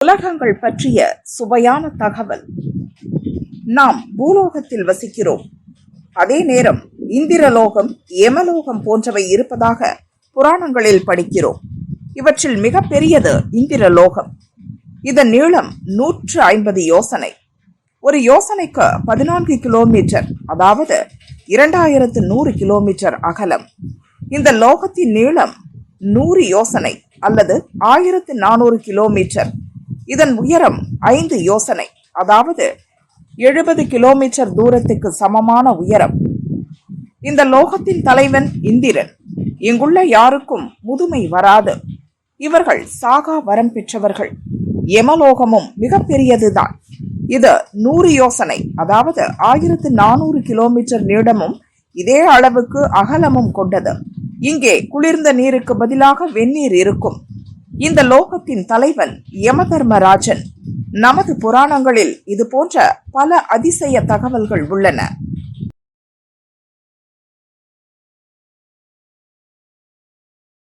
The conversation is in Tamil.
உலகங்கள் பற்றிய சுவையான தகவல். நாம் பூலோகத்தில் வசிக்கிறோம். அதே நேரம் இந்திரலோகம், யமலோகம் போன்றவை இருப்பதாக புராணங்களில் படிக்கிறோம். இவற்றில் மிக பெரியது இந்திரலோகம். இதன் நீளம் 150 யோசனை. ஒரு யோசனைக்கு 14 கிலோமீட்டர், அதாவது 2100 கிலோமீட்டர் அகலம். இந்த லோகத்தின் நீளம் 100 யோசனை அல்லது 1400 கிலோமீட்டர். இதன் உயரம் 5 யோசனை, அதாவது 70 கிலோமீட்டர் தூரத்துக்கு சமமான உயரம். இந்த லோகத்தின் தலைவன் இந்திரன். இங்குள்ள யாருக்கும் முதுமை வராது. இவர்கள் சாகா வரம் பெற்றவர்கள். யமலோகமும் மிக பெரியதுதான். இது 100 யோசனை, அதாவது 1400 கிலோமீட்டர் நீளமும் இதே அளவுக்கு அகலமும் கொண்டது. இங்கே குளிர்ந்த நீருக்கு பதிலாக வெந்நீர் இருக்கும். இந்த லோகத்தின் தலைவன் யமதர்மராஜன். நமது புராணங்களில் இது போன்ற பல அதிசய தகவல்கள் உள்ளன.